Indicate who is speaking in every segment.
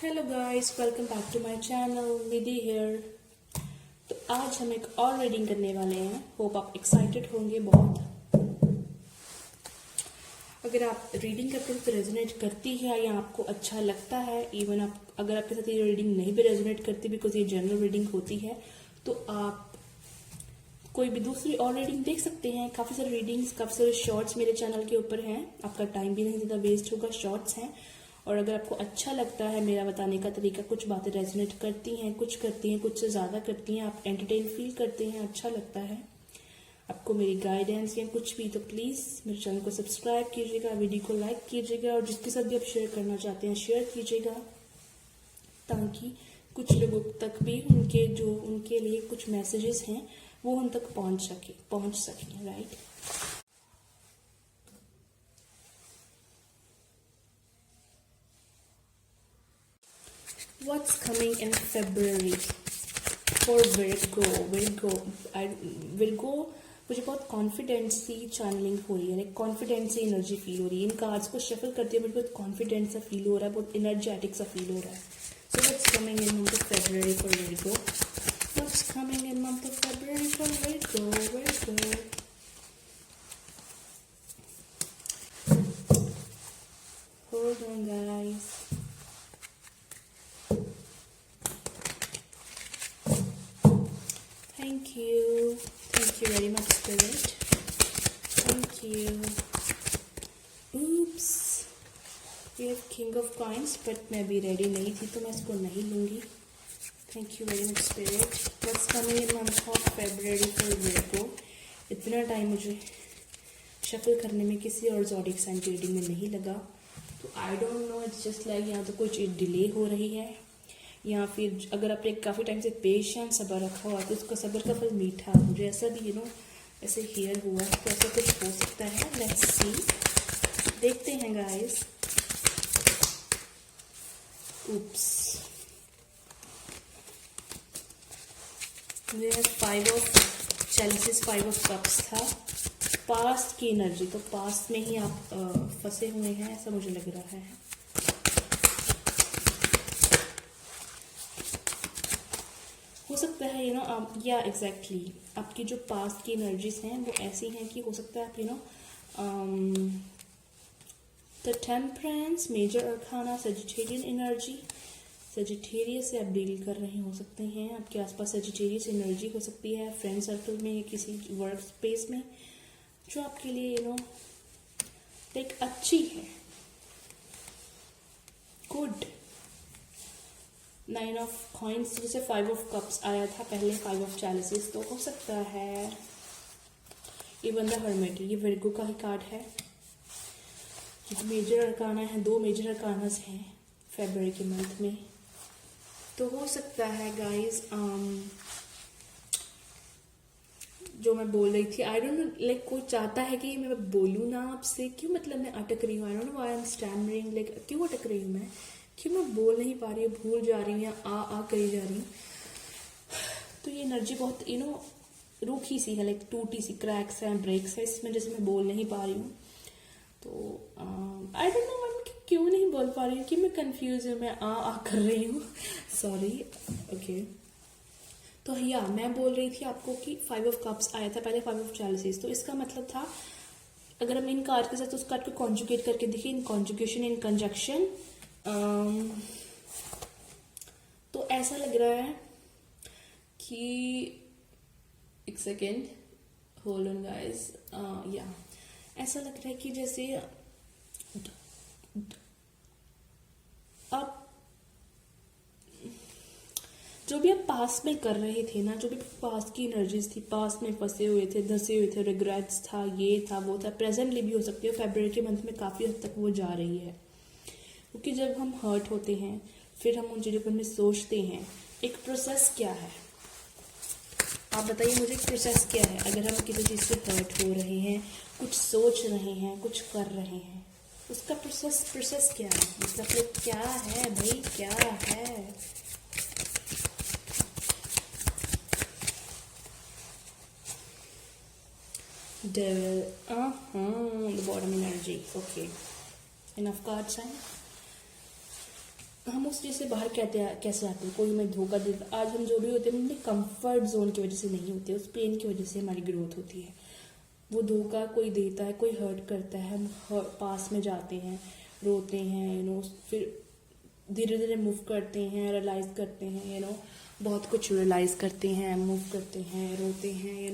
Speaker 1: Hello guys, welcome back to my channel Nidhi here. तो आज हम एक और रीडिंग करने वाले हैं। होप आप एक्साइटेड होंगे बहुत। अगर आप रीडिंग करते हैं तो रेजोनेट करती है या आपको अच्छा लगता है, इवन आप अगर आपके साथ ये रीडिंग नहीं भी रेजोनेट करती बिकॉज ये जनरल रीडिंग होती है, तो आप कोई भी दूसरी और रीडिंग देख सकते हैं। काफ़ी सारे रीडिंग्स, काफ़ी सारे शॉर्ट्स मेरे चैनल के ऊपर हैं। आपका टाइम भी नहीं ज़्यादा वेस्ट होगा, शॉर्ट्स हैं। और अगर आपको अच्छा लगता है मेरा बताने का तरीका, कुछ बातें रेजोनेट करती हैं, कुछ से ज़्यादा करती हैं, आप एंटरटेन फील करते हैं, अच्छा लगता है आपको मेरी गाइडेंस या कुछ भी, तो प्लीज़ मेरे चैनल को सब्सक्राइब कीजिएगा, वीडियो को लाइक कीजिएगा और जिसके साथ भी आप शेयर करना चाहते हैं शेयर कीजिएगा, ताकि कुछ लोगों तक भी उनके लिए कुछ मैसेजेस हैं वो उन तक पहुंच सके, right. What's coming in February for Virgo? Virgo, मुझे बहुत कॉन्फिडेंसी चैनलिंग हो रही है, लाइक कॉन्फिडेंसी एनर्जी फील हो रही है। इन कार्ड्स को शफल करते हुए मुझे बहुत कॉन्फिडेंस सा फील हो रहा है, बहुत एनर्जेटिक सा फील हो रहा है। So what's coming in month of February for Virgo? What's coming in month of February for Virgo? Hold on, guys. Thank you very much, Spirit. Thank you. Oops, we have King of Coins, but मैं भी ready नहीं थी तो मैं इसको नहीं लूँगी। Thank you very much, Spirit. What's coming in month of February for Virgo? इतना टाइम मुझे शफल करने में किसी और ज़ोडिक साइन की रीडिंग में नहीं लगा, तो I don't know, it's just like यहाँ तो कुछ डिले हो रही है, या फिर अगर आपने काफ़ी टाइम से पेशेंस सब्र रखा हुआ तो उसका सब्र का फल मीठा, मुझे ऐसा भी ऐसे हियर हुआ, तो ऐसा कुछ हो सकता है। लेट्स सी, देखते हैं गाइस। उप्स, मुझे 5 ऑफ चैलेंजेस, 5 ऑफ कप्स था। पास्ट की एनर्जी, तो पास्ट में ही आप फंसे हुए हैं ऐसा मुझे लग रहा है। हो सकता है या एग्जैक्टली आपकी जो पास्ट की एनर्जीज हैं वो ऐसी हैं कि हो सकता है आप the temperance, major arcana, Sagittarian energy, Sagittarius से आप डील कर रहे हो सकते हैं। आपके आसपास सजिटेरियस एनर्जी हो सकती है, फ्रेंड सर्कल में या किसी वर्क स्पेस में, जो आपके लिए लाइक अच्छी है, गुड। 9 ऑफ कॉइन्स, जैसे 5 ऑफ कप्स आया था पहले, 5 ऑफ चैलिसेस, तो हो सकता है इवन द हर्मिट, ये विर्गो का ही कार्ड है। ये मेजर अरकाना है, 2 मेजर अरकानास हैं फरवरी के मंथ में, तो हो सकता है गाइस जो मैं बोल रही थी, आई डोंट नो, लाइक कोई चाहता है कि मैं बोलूँ ना आपसे, क्यों मतलब मैं अटक रही हूँ, I don't know why I am stammering, like क्यों अटक रही हूँ मैं, क्यों मैं बोल नहीं पा रही हूँ, भूल जा रही हूँ या आ करी जा रही हूँ। तो ये एनर्जी बहुत रूखी सी है, लाइक टूटी सी, क्रैक्स हैं, ब्रेक्स है इसमें, जैसे मैं बोल नहीं पा रही हूँ। तो आई डोंट नो मैं क्यों नहीं बोल पा रही हूँ, कि मैं कंफ्यूज हूँ, मैं आ कर रही हूँ, सॉरी। ओके, तो या मैं बोल रही थी आपको कि 5 ऑफ कप्स आया था पहले, 5 ऑफ चैलिसेस, तो इसका मतलब था अगर हम इन कार्ड के साथ उस कार्ड को कॉन्जुगेट करके देखिए, इन कॉन्जुगेशन, इन कंजक्शन, तो ऐसा लग रहा है कि एक सेकेंड, होल्ड ऑन गाइस, या ऐसा लग रहा है कि जैसे अब जो भी आप पास में कर रहे थे ना, जो भी पास की एनर्जीज थी, पास में फंसे हुए थे, धंसे हुए थे, रिग्रेट्स था, ये था, वो था, प्रेजेंटली भी हो सकती है, फरवरी के मंथ में काफ़ी हद तक वो जा रही है। क्योंकि जब हम हर्ट होते हैं फिर हम उन चीज़ों पर सोचते हैं, एक प्रोसेस क्या है, आप बताइए मुझे, एक प्रोसेस क्या है। अगर हम किसी चीज़ से हर्ट हो रहे हैं, कुछ सोच रहे हैं, कुछ कर रहे हैं, उसका प्रोसेस क्या है, मतलब क्या है भाई, क्या है। Devil, the bottom energy, okay, enough cards हैं। हम उस चीज़ से बाहर कैसे आते हैं, कोई हमें धोखा दे, आज हम जो भी होते हैं अपने कंफर्ट जोन की वजह से नहीं होते, उस पेन की वजह से हमारी ग्रोथ होती है। वो धोखा कोई देता है, कोई हर्ट करता है, हम पास में जाते हैं, रोते हैं, फिर धीरे धीरे मूव करते हैं, रियलाइज करते हैं, बहुत कुछ रियलाइज करते हैं, मूव करते हैं, रोते हैं,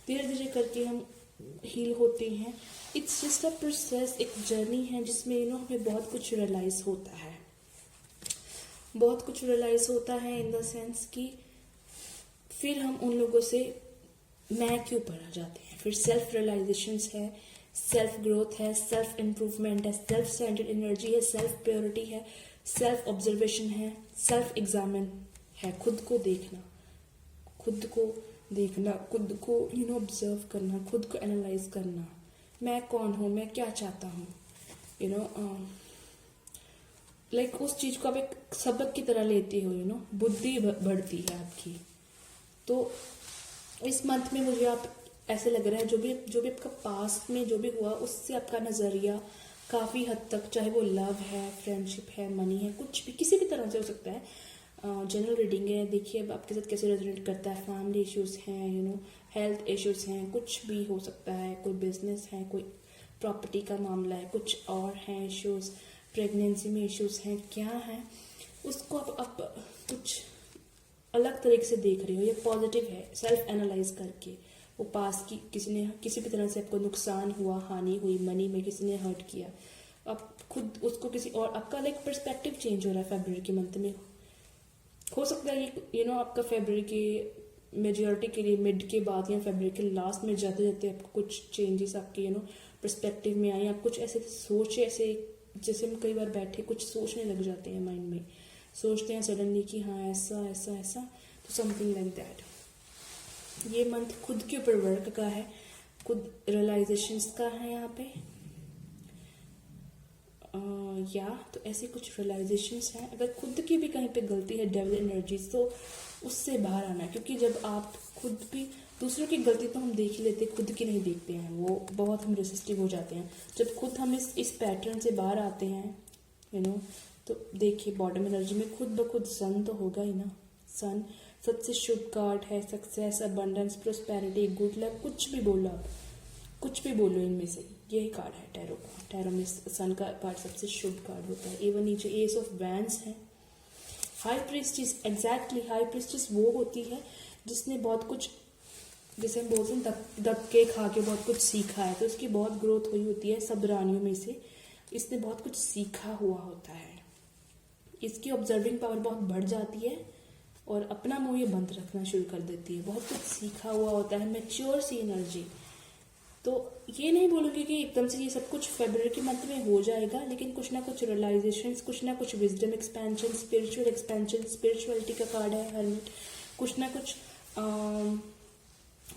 Speaker 1: धीरे धीरे करके हम हील होते हैं। इट्स जस्ट अ प्रोसेस, एक जर्नी है जिसमें हमें बहुत कुछ रियलाइज होता है, बहुत कुछ रियलाइज होता है इन द सेंस कि फिर हम उन लोगों से मैं के ऊपर आ जाते हैं। फिर सेल्फ रियलाइजेशंस है, सेल्फ ग्रोथ है, सेल्फ इम्प्रूवमेंट है, सेल्फ सेंटर्ड एनर्जी है, सेल्फ प्योरिटी है, सेल्फ ऑब्जर्वेशन है, सेल्फ एग्जामिन है, खुद को देखना, खुद को ऑब्जर्व करना, खुद को एनालाइज करना, मैं कौन हूँ, मैं क्या चाहता हूँ, लाइक उस चीज को आप एक सबक की तरह लेते हो, बुद्धि बढ़ती है आपकी। तो इस मंथ में मुझे आप ऐसे लग रहा है जो भी आपका पास्ट में जो भी हुआ उससे आपका नजरिया काफी हद तक, चाहे वो लव है, फ्रेंडशिप है, मनी है, कुछ भी किसी भी तरह से हो सकता है। जनरल रीडिंग है, देखिए अब आपके साथ कैसे रेजोनेट करता है। फैमिली इश्यूज हैं, हेल्थ इश्यूज हैं, कुछ भी हो सकता है, कोई बिजनेस है, कोई प्रॉपर्टी का मामला है, कुछ और है इश्यूज, प्रेगनेंसी में इश्यूज हैं, क्या है उसको आप कुछ अलग तरीके से देख रहे हो, ये पॉजिटिव है। सेल्फ एनालाइज करके वो पास की किसी भी तरह से आपको नुकसान हुआ, हानि हुई, मनी में किसी ने हर्ट किया, आप खुद उसको किसी और, आपका लाइक पर्सपेक्टिव चेंज हो रहा है फरवरी के मंथ में। हो सकता है ये आपका फरवरी के मेजॉरिटी के लिए मिड के बाद या फरवरी के लास्ट में जाते जाते आपको कुछ चेंजेस आपके पर्सपेक्टिव में आए, आप कुछ ऐसे सोचे, ऐसे जैसे हम कई बार बैठे कुछ सोचने लग जाते हैं, माइंड में सोचते हैं सडनली कि हाँ ऐसा ऐसा ऐसा, तो समथिंग लाइक दैट। ये मंथ खुद के ऊपर वर्क का है, खुद रियलाइजेशंस का है यहाँ पे, तो ऐसे कुछ रियलाइजेशंस हैं। अगर खुद की भी कहीं पे गलती है, डेविल एनर्जीज, तो उससे बाहर आना है, क्योंकि जब आप खुद भी, दूसरों की गलती तो हम देख ही लेते, खुद की नहीं देखते हैं, वो बहुत हम रेसिस्टिव हो जाते हैं। जब खुद हम इस पैटर्न से बाहर आते हैं तो देखिए बॉटम एनर्जी में खुद ब खुद सन तो होगा ही ना। सन सबसे शुभ कार्ड है, success, abundance, prosperity, good luck, कुछ भी बोलो आप, कुछ भी बोलो, इनमें से यही कार्ड है टैरो का। टैरो में सन का कार्ड सबसे शुभ कार्ड होता है। इवन नीचे एस ऑफ वैंड्स है। High priestess, exactly high priestess वो होती है जिसने बहुत कुछ, जैसे हम बोलते हैं दब के खा के बहुत कुछ सीखा है, तो उसकी बहुत ग्रोथ हुई होती है। सब रानियों में से इसने बहुत कुछ सीखा हुआ होता है, इसकी ऑब्जर्विंग पावर बहुत बढ़ जाती है और अपना मुंह ये बंद रखना शुरू कर देती है। बहुत कुछ सीखा हुआ होता है, मैच्योर सी एनर्जी। तो ये नहीं बोलूँगी कि एकदम से ये सब कुछ फरवरी के मंथ में हो जाएगा, लेकिन कुछ ना कुछ रियलाइजेशन, कुछ ना कुछ wisdom expansion, spiritual expansion, spirituality का कार्ड है हर्मिट, कुछ ना कुछ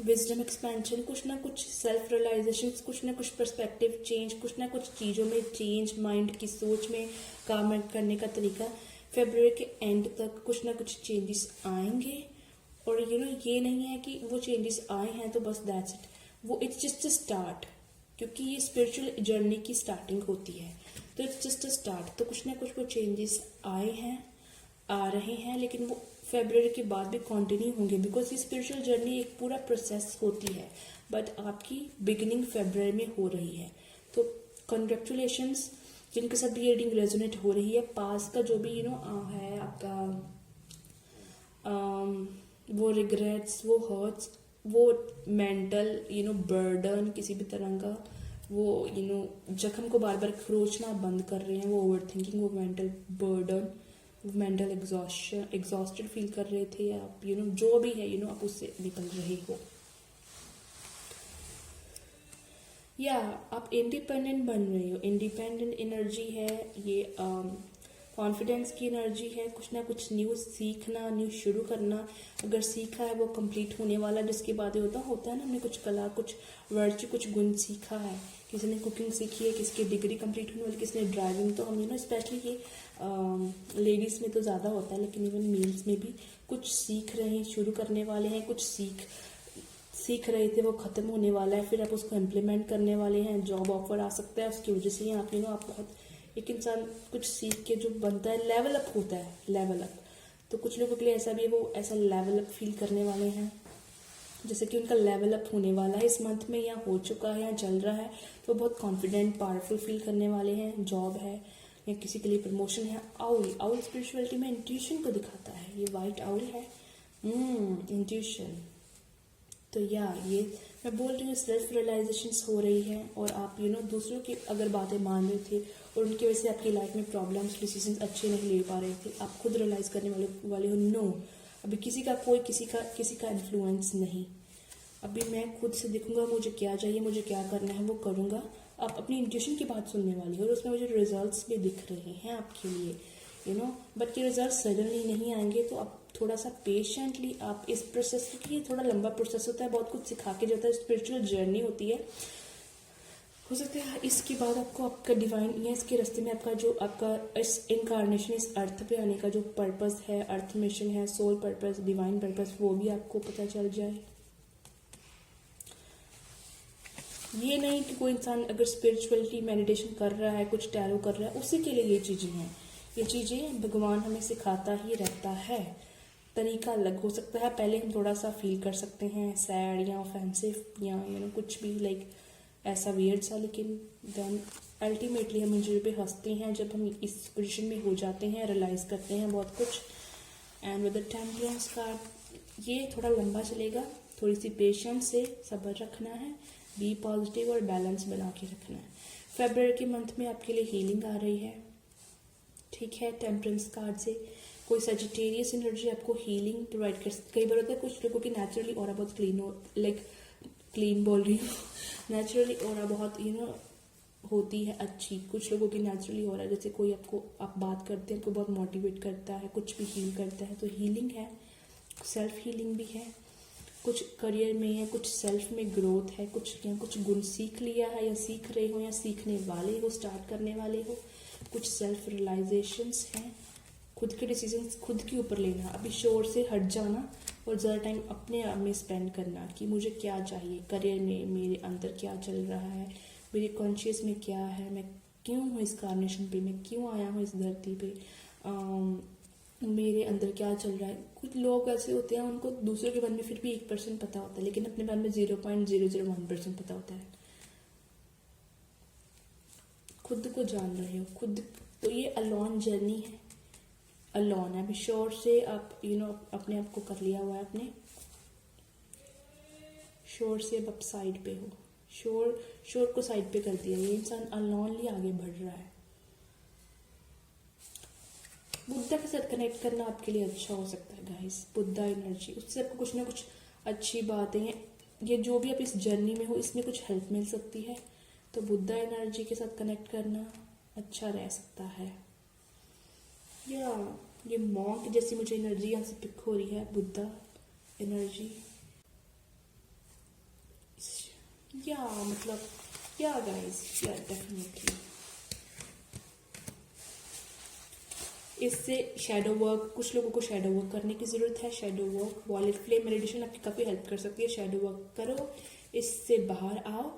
Speaker 1: विजडम एक्सपेंशन, कुछ ना कुछ सेल्फ रियलाइजेशन, कुछ ना कुछ पर्सपेक्टिव चेंज, कुछ ना कुछ चीज़ों में चेंज, माइंड की सोच में काम करने का तरीका। फरवरी के एंड तक कुछ ना कुछ चेंजेस आएंगे और ये नहीं है कि वो चेंजेस आए हैं तो बस दैट्स इट, वो इट्स जस्ट अ स्टार्ट, क्योंकि ये स्पिरिचुअल जर्नी की स्टार्टिंग होती है, तो इट्स जस्ट अ स्टार्ट। तो कुछ ना कुछ वो चेंजेस आए हैं, आ रहे हैं, लेकिन वो फरवरी के बाद भी कंटिन्यू होंगे, बिकॉज ये स्पिरिचुअल जर्नी एक पूरा प्रोसेस होती है, बट आपकी बिगिनिंग फरवरी में हो रही है। तो कंग्रेचुलेशंस जिनके साथ भी ये रीडिंग रेजोनेट हो रही है। पास का जो भी है आपका वो रिग्रेट्स, वो हर्ट्स, वो मेंटल बर्डन, किसी भी तरह का वो जख्म को बार बार खरोचना बंद कर रहे हैं, वो ओवर थिंकिंग, वो मेंटल बर्डन, वो मेंटल एग्जॉस्टेड फील कर रहे थे आप, जो भी है आप उससे निकल रहे हो, या आप इंडिपेंडेंट बन रहे हो। इंडिपेंडेंट एनर्जी है ये, कॉन्फिडेंस की एनर्जी है, कुछ ना कुछ न्यू सीखना, न्यू शुरू करना। अगर सीखा है वो कंप्लीट होने वाला, जिसके बाद होता है ना, हमने कुछ कला, कुछ वर्च्यू, कुछ गुण सीखा है, किसी ने कुकिंग सीखी है, किसी की डिग्री कंप्लीट होने वाली, किसी ने ड्राइविंग, तो हम स्पेशली ये लेडीज़ में तो ज़्यादा होता है, लेकिन इवन मेल्स में भी कुछ सीख रहे हैं, शुरू करने वाले हैं, कुछ सीख रहे थे वो ख़त्म होने वाला है, फिर आप उसको इम्प्लीमेंट करने वाले हैं, जॉब ऑफर आ सकता है, उसकी वजह से आप आप बहुत एक इंसान कुछ सीख के जो बनता है, लेवल अप होता है, लेवल अप। तो कुछ लोगों के लिए ऐसा भी है, वो ऐसा लेवल अप फील करने वाले हैं, जैसे कि उनका लेवल अप होने वाला है इस मंथ में, या हो चुका है या चल रहा है। तो बहुत कॉन्फिडेंट, पावरफुल फील करने वाले हैं। जॉब है या किसी के लिए प्रमोशन है। आउल, आउल स्पिरिचुअलिटी में इंट्यूशन को दिखाता है। ये वाइट आउल है, इंट्यूशन। तो ये मैं बोल रही हूँ, सेल्फ रियलाइजेशंस हो रही है, और आप दूसरों की अगर बातें मान रहे थे और उनकी वजह से आपकी लाइफ में प्रॉब्लम्स, डिसीजंस अच्छे नहीं ले पा रहे थे, आप खुद रियलाइज करने वाले हो, नो, अभी किसी का इन्फ्लुएंस नहीं। अभी मैं खुद से देखूंगा मुझे क्या चाहिए, मुझे क्या करना है, वो करूंगा। आप अपनी इंट्यूशन की बात सुनने वाली हो, और उसमें मुझे रिजल्ट्स भी दिख रहे हैं आपके लिए, बट ये रिजल्ट सडनली नहीं आएंगे। तो आप थोड़ा सा पेशेंटली आप इस प्रोसेस, क्योंकि ये थोड़ा लंबा प्रोसेस होता है, बहुत कुछ सिखा के जाता है, स्पिरिचुअल जर्नी होती है। हो सकता है इसके बाद आपको आपका डिवाइन, या इसके रास्ते में आपका इस इनकारनेशन, इस अर्थ पे आने का जो पर्पस है, अर्थ मिशन है, सोल पर्पस, डिवाइन पर्पस, वो भी आपको पता चल जाए। ये नहीं कि कोई इंसान अगर स्पिरिचुअलिटी मेडिटेशन कर रहा है, कुछ टैरो कर रहा है, उसी के लिए ये चीज़ें हैं। ये चीज़ें भगवान हमें सिखाता ही रहता है। तरीका अलग हो सकता है, पहले हम थोड़ा सा फील कर सकते हैं सैड या ऑफेंसिव या कुछ भी लाइक ऐसा वियर्ड सा, लेकिन देन अल्टीमेटली हम इन चीज़ों पे हंसते हैं जब हम इस पोजीशन में हो जाते हैं, रियलाइज करते हैं बहुत कुछ। And with the temperance card, ये थोड़ा लंबा चलेगा, थोड़ी सी पेशेंस से सब्र रखना है, बी पॉजिटिव और बैलेंस बना के रखना है। फेब्रुअरी के मंथ में आपके लिए हीलिंग आ रही है, ठीक है। टेम्परेंस कार्ड से कोई सजिटेरियस एनर्जी आपको हीलिंग प्रोवाइड कर सकती है। कई बार होता है कुछ लोगों की नेचुरली ऑरा बहुत क्लीन हो, लाइक क्लीन बोल रही हूँ, नेचुरली ऑरा बहुत होती है अच्छी। कुछ लोगों की नेचुरली ऑरा, जैसे कोई आप बात करते हैं, आपको बहुत मोटिवेट करता है, कुछ भी हील करता है। तो हीलिंग है, सेल्फ हीलिंग भी है, कुछ करियर में है, कुछ सेल्फ में ग्रोथ है, कुछ गुण सीख लिया है या सीख रहे हो या सीखने वाले हो, स्टार्ट करने वाले हो। कुछ सेल्फ रियलाइजेशंस हैं, खुद के डिसीजंस खुद के ऊपर लेना, अभी शोर से हट जाना और ज़्यादा टाइम अपने आप में स्पेंड करना कि मुझे क्या चाहिए, करियर में मेरे अंदर क्या चल रहा है, मेरे कॉन्शियस में क्या है, मैं क्यों हूँ इस कार्नेशन पे, मैं क्यों आया हूँ इस धरती पे, मेरे अंदर क्या चल रहा है। कुछ लोग ऐसे होते हैं उनको दूसरों के बारे में फिर भी 1% पता होता है, लेकिन अपने बारे में 0.001% पता होता है। खुद को जान रहे हो खुद, तो ये अलोन जर्नी है, अलोन है। अभी शोर से आप अपने आप को कर लिया हुआ है, अपने शोर से अब आप साइड पे हो, शोर को साइड पे कर दिया। ये इंसान अलोनली आगे बढ़ रहा है। बुद्धा के साथ कनेक्ट करना आपके लिए अच्छा हो सकता है गाइस। बुद्धा एनर्जी, उससे आपको कुछ ना कुछ अच्छी बातें, ये जो भी आप इस जर्नी में हो इसमें कुछ हेल्प मिल सकती है। तो बुद्धा एनर्जी के साथ कनेक्ट करना अच्छा रह सकता है। या ये मॉन्क जैसी मुझे एनर्जी यहाँ से पिक हो रही है, बुद्धा एनर्जी। या मतलब या गाइस, या डेफिनेटली इससे शैडो वर्क, कुछ लोगों को शैडो वर्क करने की ज़रूरत है। Shadow work, wallet flame meditation आपकी काफ़ी हेल्प कर सकती है। शैडो वर्क करो, इससे बाहर आओ।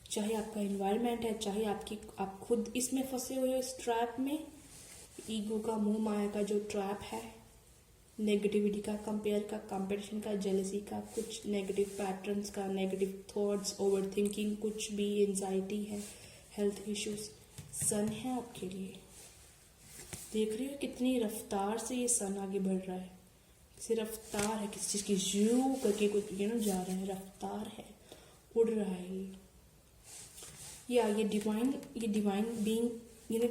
Speaker 1: चाहे आपका एनवायरनमेंट है, चाहे आप खुद इसमें फंसे हुए हो, इस ट्रैप में, ईगो का, मोह माया का जो ट्रैप है, नेगेटिविटी का, कंपेयर का, कंपटीशन का, जेलसी का, कुछ नेगेटिव पैटर्न्स का, नेगेटिव थॉट्स, ओवर थिंकिंग, कुछ भी, एंजाइटी है, हेल्थ इश्यूज। सन है आपके लिए, देख रहे हो कितनी रफ्तार से ये सन आगे बढ़ रहा है। किसी रफ्तार है, किसी चीज़ की जू करके कुछ जा रहा है, रफ्तार है, उड़ रहा है ये। या ये डिवाइन बीइंग,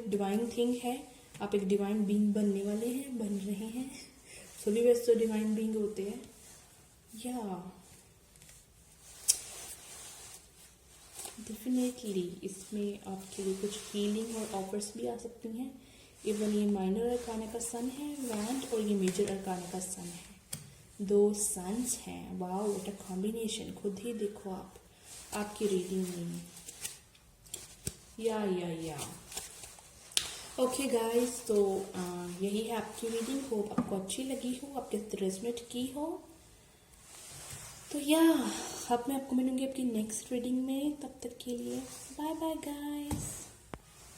Speaker 1: डिवाइन थिंग है। आप एक डिवाइन बीइंग बनने वाले हैं, बन रहे हैं। सभी वैसे तो डिवाइन बीइंग होते हैं। या डेफिनेटली इसमें आपके लिए कुछ हीलिंग और ऑफर्स भी आ सकती हैं। इवन ये माइनर अरकाना का सन है वैंड, और ये मेजर अरकाना का सन है। 2 सन्स हैं। Wow, what a combination. खुद ही देखो आप आपकी रीडिंग में। या ओके गाइस, तो यही है आपकी रीडिंग। होप आपको अच्छी लगी हो, आपके साथ रेजोनेट की हो। तो अब मैं आपको मिलूंगी आपकी नेक्स्ट रीडिंग में। तब तक के लिए बाय बाय गाइस।